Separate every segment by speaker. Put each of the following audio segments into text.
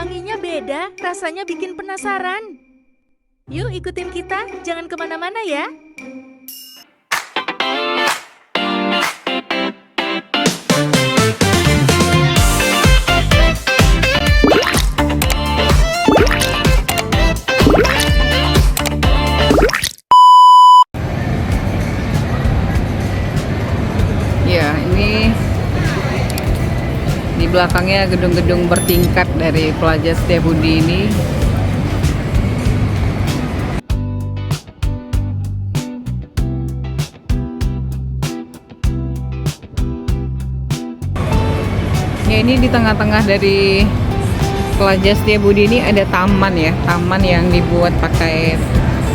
Speaker 1: Wanginya beda, rasanya bikin penasaran. Yuk ikutin kita, jangan kemana-mana ya.
Speaker 2: Ya, ini di belakangnya gedung-gedung bertingkat dari Plaza Setiabudi ini. Ya, ini di tengah-tengah dari Plaza Setiabudi ini ada taman ya, taman yang dibuat pakai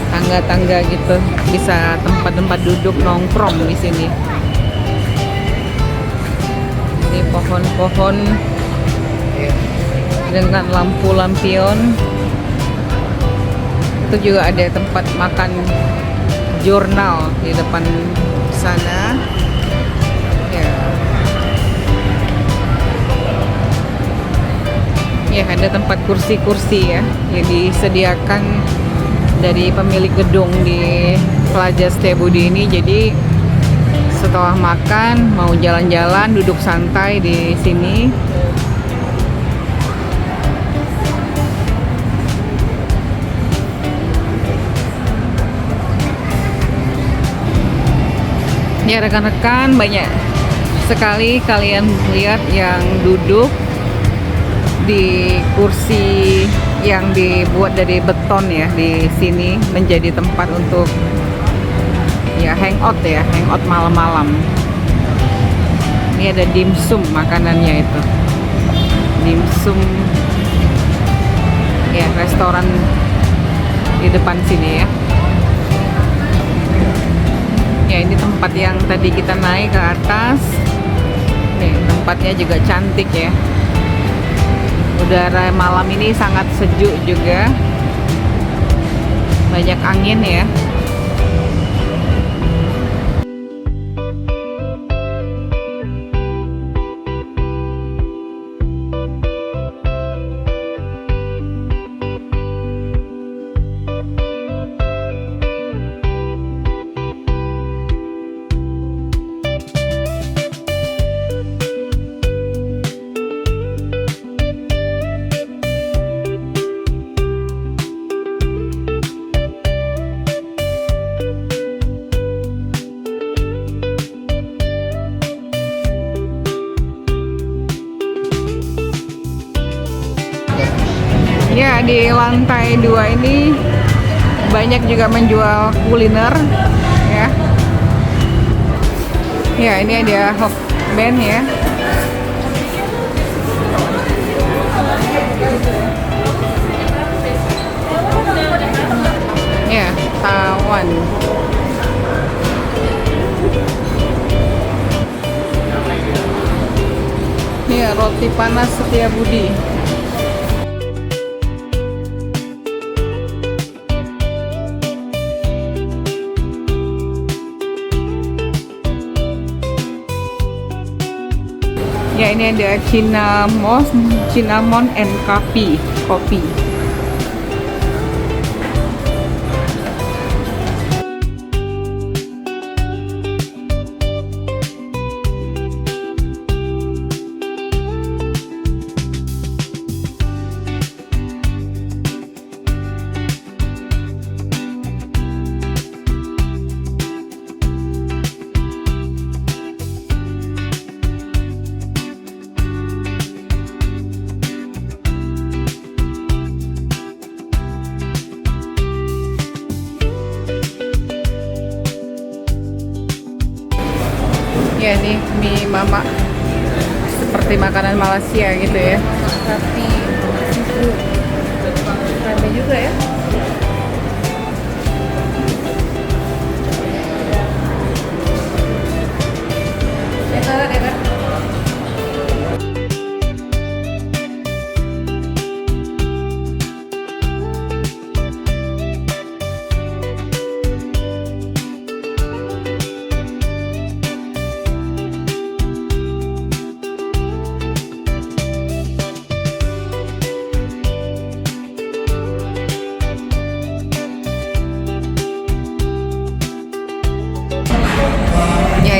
Speaker 2: tangga-tangga gitu, bisa tempat-tempat duduk nongkrong di sini. Ini pohon-pohon dengan lampu-lampion. Itu juga ada tempat makan jurnal di depan sana. Ya. Ya, ada tempat kursi-kursi ya yang disediakan dari pemilik gedung di Plaza Setiabudi ini. Jadi setelah makan mau jalan-jalan duduk santai di sini. Ya rekan-rekan, banyak sekali kalian lihat yang duduk di kursi yang dibuat dari beton ya di sini, menjadi tempat untuk ya hangout ya, hangout malam-malam. Ini ada dimsum makanannya itu. Dimsum ya, restoran di depan sini ya. Ya, ini tempat yang tadi kita naik ke atas. Nih, tempatnya juga cantik ya. Udara malam ini sangat sejuk juga. Banyak angin ya. Ya, di lantai 2 ini banyak juga menjual kuliner ya. Ya, ini ada Hokben ya. Ya, tawon. Ya, roti panas Setiabudi. Ya, ini ada cinnamon and coffee, kopi. Ya, nih mie mama seperti makanan Malaysia gitu ya, tapi rame juga ya.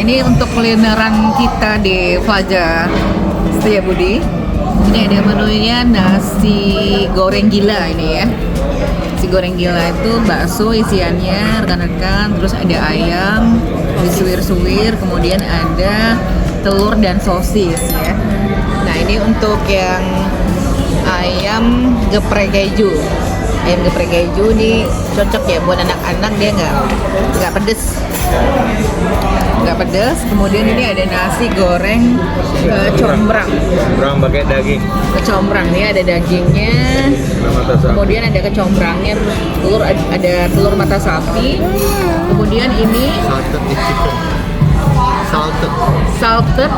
Speaker 2: ini untuk kulineran kita di Plaza Setiabudi. Ini ada menunya nasi goreng gila ini ya. Nasi goreng gila itu bakso isiannya rekan-rekan, terus ada ayam disuir-suir, kemudian ada telur dan sosis ya. Nah ini untuk yang ayam geprek keju. Ayam geprek keju ini cocok ya buat anak-anak, dia nggak pedes. Nggak pedes. Kemudian ini ada nasi goreng kecombrang.
Speaker 3: Kecombrang pakai daging.
Speaker 2: Kecombrang nih ada dagingnya. Kemudian ada kecombrangnya, telur, ada telur mata sapi. Kemudian ini
Speaker 3: Salted chicken.
Speaker 2: salted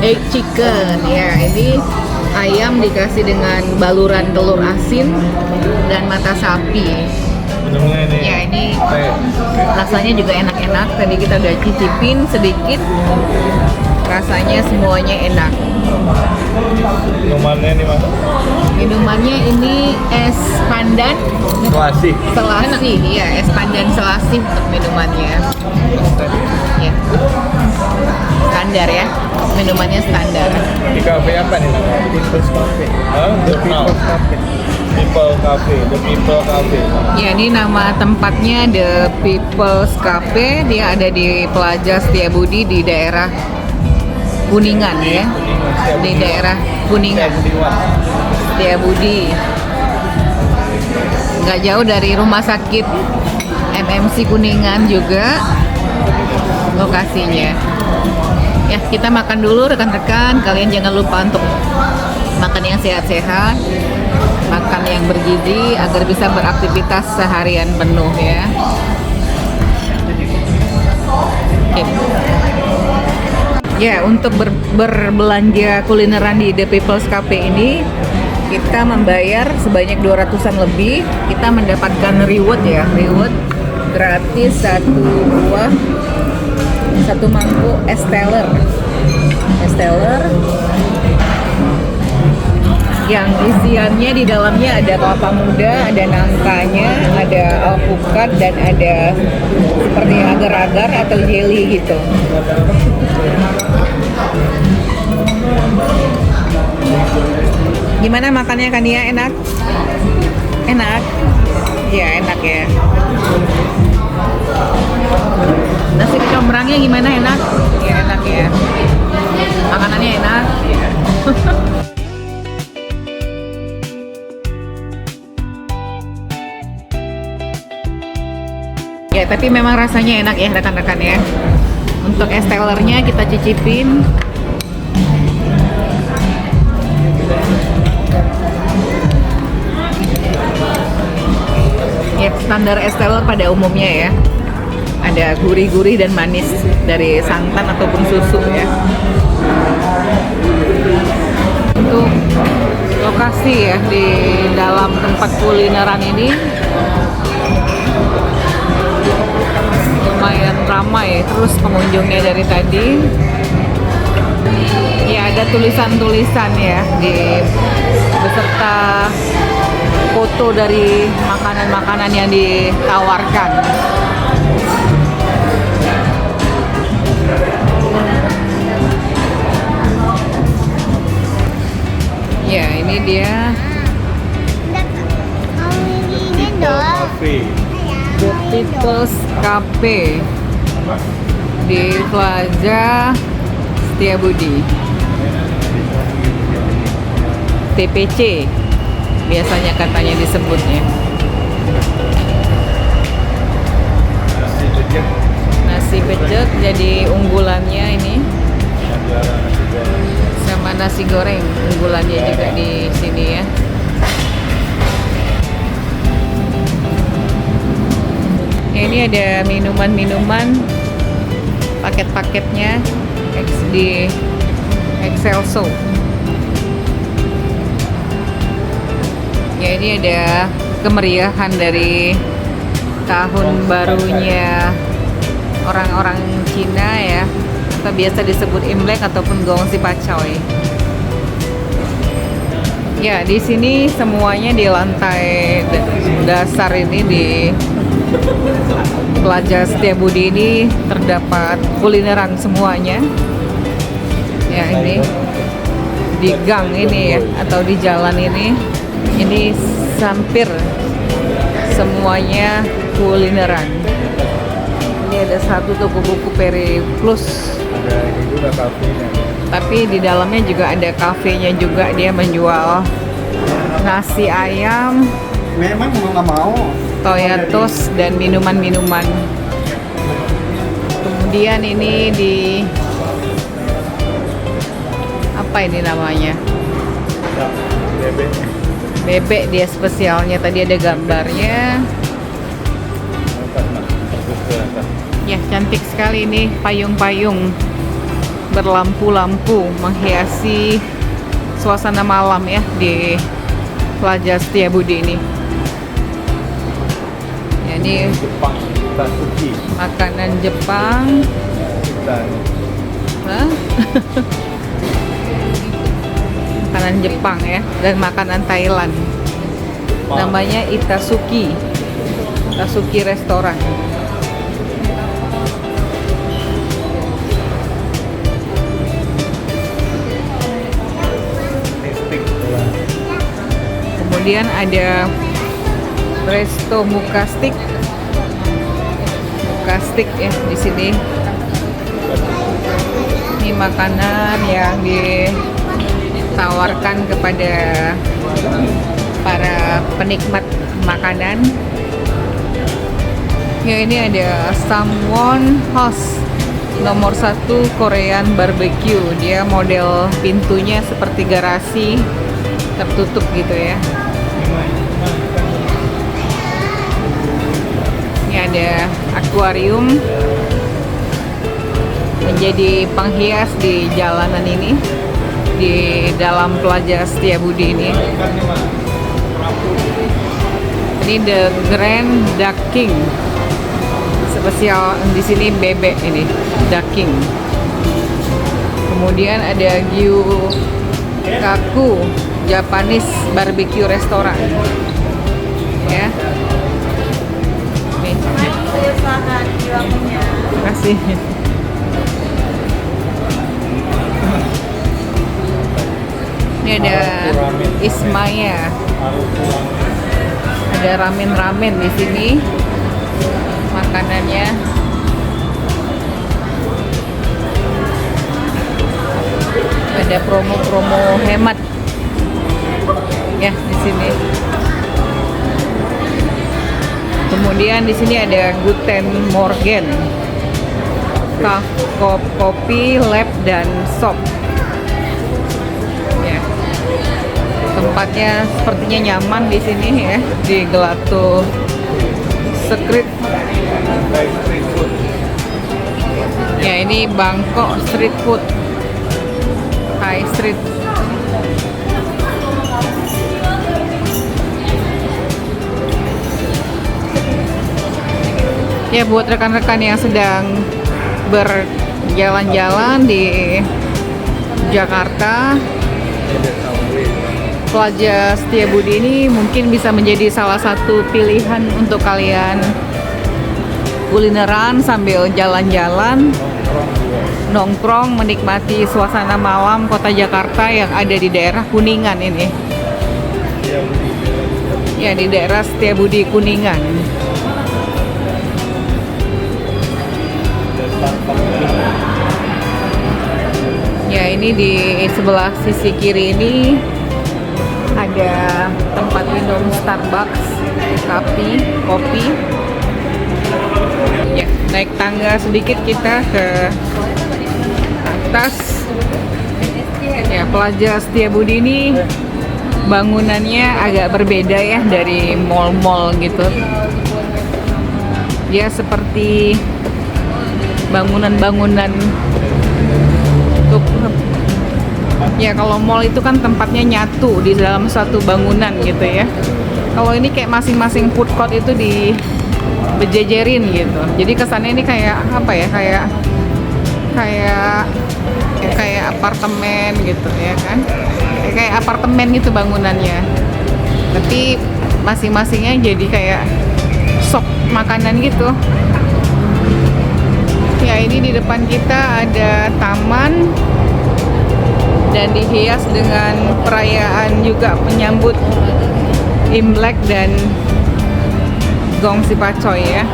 Speaker 2: egg chicken. Ya, ini ayam dikasih dengan baluran telur asin dan mata sapi.
Speaker 3: Minumnya ini.
Speaker 2: Ya, ini
Speaker 3: Teh.
Speaker 2: rasanya juga enak-enak. Tadi kita udah cicipin sedikit. Rasanya semuanya enak.
Speaker 3: Minumannya ini mas.
Speaker 2: Minumannya ini es pandan
Speaker 3: Selasi.
Speaker 2: selasi. Ya, es pandan selasi untuk minumannya. Ya. Standar ya. Minumannya standar.
Speaker 3: Di cafe apa nih namanya? People's Cafe. The People's Cafe. People Cafe. The People Cafe.
Speaker 2: Ya, ini nama tempatnya The People's Cafe. Dia ada di Plaza Setiabudi di daerah Kuningan ya. Di daerah Kuningan. Setiabudi. Nggak jauh dari rumah sakit MMC Kuningan juga lokasinya. Ya, kita makan dulu rekan-rekan. Kalian jangan lupa untuk makan yang sehat-sehat, makan yang bergizi agar bisa beraktivitas seharian penuh ya. Oke. Ya, untuk berbelanja kulineran di The People's Cafe ini kita membayar sebanyak 200-an lebih. Kita mendapatkan reward ya, reward gratis satu mangkuk es teler yang isiannya di dalamnya ada kelapa muda, ada nangkanya, ada alpukat, dan ada seperti agar-agar atau jelly gitu. Gimana makannya Kania? Enak? Enak? Ya enak ya. Nasi kecombrangnya gimana, enak? Ya enak ya. Makanannya enak. Ya, tapi memang rasanya enak ya rekan-rekan ya. Untuk es telernya kita cicipin. Ya, standar es teler pada umumnya ya. Ada gurih-gurih dan manis dari santan ataupun susu ya. Untuk lokasi ya di dalam tempat kulineran ini lumayan ramai terus pengunjungnya dari tadi. Ya, ada tulisan-tulisan ya di beserta foto dari makanan-makanan yang ditawarkan. Ya, ini dia
Speaker 3: Cafe.
Speaker 2: The People's Cafe di Plaza Setiabudi. TPC biasanya katanya disebutnya. Nasi pecel jadi unggulannya ini. Sama nasi goreng unggulannya juga di sini ya. Ini ada minuman-minuman paket-paketnya di Excelso. Ya, ini ada kemeriahan dari tahun barunya orang-orang Cina ya, atau biasa disebut Imlek ataupun Gongsi Pacoy. Ya, di sini semuanya di lantai dasar ini Plaza Setiabudi ini terdapat kulineran semuanya. Ya, ini di gang ini ya, atau di jalan ini hampir semuanya kulineran. Ini ada satu toko buku Periplus.
Speaker 3: Ada ini juga kafenya.
Speaker 2: Tapi di dalamnya juga ada kafenya juga, dia menjual nasi ayam,
Speaker 3: Memang nggak mau.
Speaker 2: toyatos, dan minuman-minuman. Kemudian ini di apa ini namanya?
Speaker 3: Bebek.
Speaker 2: Bebek dia spesialnya. Tadi ada gambarnya. Ya, cantik sekali ini payung-payung berlampu-lampu menghiasi suasana malam ya di Plaza Setiabudi ini. Ya, ini
Speaker 3: Jepang, Tatsuki.
Speaker 2: makanan Jepang.
Speaker 3: Kita
Speaker 2: Hah? Makanan Jepang ya, dan makanan Thailand. Namanya Itasuki. Itasuki restoran. Kemudian ada Resto Mukastik. Mukastik ya di sini. Ini makanan yang ditawarkan kepada para penikmat makanan. Ya, ini ada Samwon House nomor 1 Korean barbecue. Dia model pintunya seperti garasi tertutup gitu ya. Ini ada akuarium menjadi penghias di jalanan ini, di dalam Plaza Setiabudi ini. Ini The Grand Duck King. Spesial di sini bebek ini, Duck King. Kemudian ada Gyukaku Japanese Barbecue Restoran. Ya. Nih. Terima kasih. Ini ada Ismaya. Ada ramen-ramen di sini. Makanannya. Ada promo-promo hemat. Ya, di sini. Kemudian di sini ada Guten Morgen. Kopi, lab, dan shop. Ya. Tempatnya sepertinya nyaman di sini ya, di Gelato Street. Ya, ini Bangkok Street Food. High Street. Ya, buat rekan-rekan yang sedang berjalan-jalan di Jakarta, Plaza Setiabudi ini mungkin bisa menjadi salah satu pilihan untuk kalian kulineran sambil jalan-jalan, nongkrong, menikmati suasana malam kota Jakarta yang ada di daerah Kuningan ini. Ya, di daerah Setiabudi Kuningan. Ya, ini di sebelah sisi kiri ini ada tempat minum Starbucks, kopi. Ya, naik tangga sedikit kita ke atas. Ya, Plaza Setiabudi ini bangunannya agak berbeda ya dari mall-mall gitu. Dia seperti bangunan-bangunan untuk, ya kalau mall itu kan tempatnya nyatu di dalam satu bangunan gitu ya. Kalau ini kayak masing-masing food court itu dibejejerin gitu. Jadi kesannya ini kayak apa ya? Kayak apartemen gitu ya kan? Kayak apartemen gitu bangunannya. Tapi masing-masingnya jadi kayak shop makanan gitu. Ya, ini di depan kita ada taman dan dihias dengan perayaan juga menyambut Imlek dan Gong Sipacoy ya.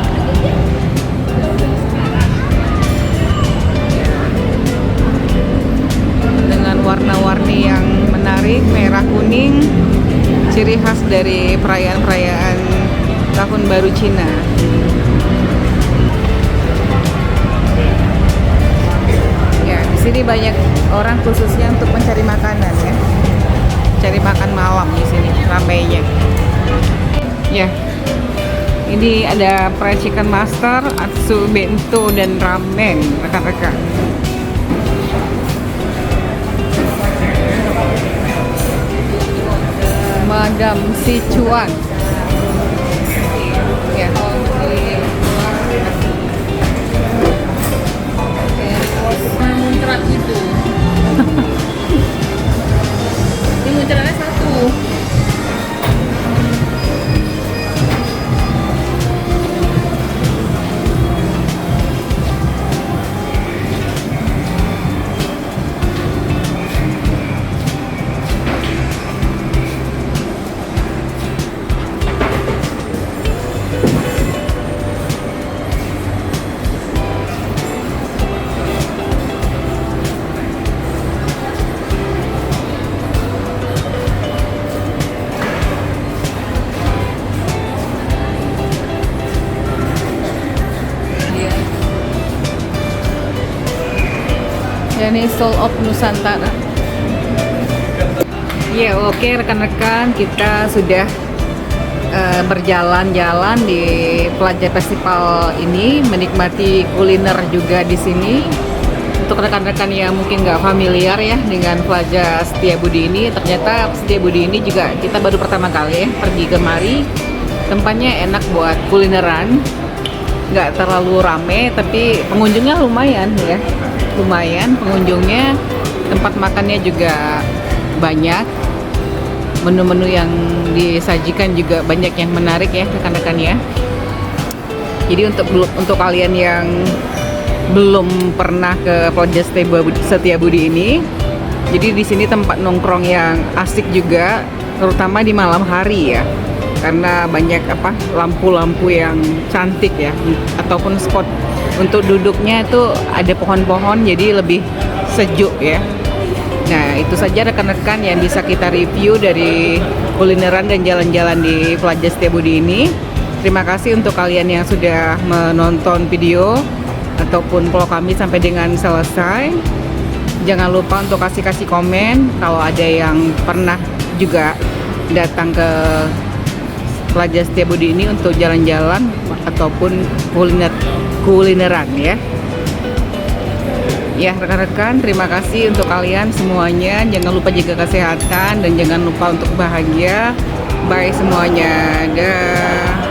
Speaker 2: Dengan warna-warni yang menarik, merah kuning, ciri khas dari perayaan-perayaan Tahun Baru Cina. Ya, di sini banyak orang khususnya untuk mencari makanan ya. Cari makan malam di sini ramainya. Ya. Ini ada fried chicken master, atsu bento dan ramen, rekan-rekan. Madam Sichuan. Ya. Muncrat gitu. Ini muncratnya satu. Ini Soul of Nusantara. Ya, oke rekan-rekan, kita sudah berjalan-jalan di Plaza Festival ini, menikmati kuliner juga di sini. Untuk rekan-rekan yang mungkin nggak familiar ya dengan Plaza Setiabudi ini, ternyata Setiabudi ini juga kita baru pertama kali ya pergi kemari. Tempatnya enak buat kulineran, nggak terlalu rame, tapi pengunjungnya lumayan ya. Lumayan pengunjungnya, tempat makannya juga banyak, menu-menu yang disajikan juga banyak yang menarik ya rekan-rekan ya. Jadi untuk kalian yang belum pernah ke Plaza Setiabudi ini, jadi di sini tempat nongkrong yang asik juga, terutama di malam hari ya, karena banyak lampu-lampu yang cantik ya, ataupun spot untuk duduknya itu ada pohon-pohon, jadi lebih sejuk ya. Nah, itu saja rekan-rekan yang bisa kita review dari kulineran dan jalan-jalan di Plaza Setiabudi ini. Terima kasih untuk kalian yang sudah menonton video ataupun vlog kami sampai dengan selesai. Jangan lupa untuk kasih komen kalau ada yang pernah juga datang ke Plaza Setiabudi ini untuk jalan-jalan ataupun kulineran ya. Ya rekan-rekan, terima kasih untuk kalian semuanya. Jangan lupa jaga kesehatan dan jangan lupa untuk bahagia. Bye semuanya. Dah.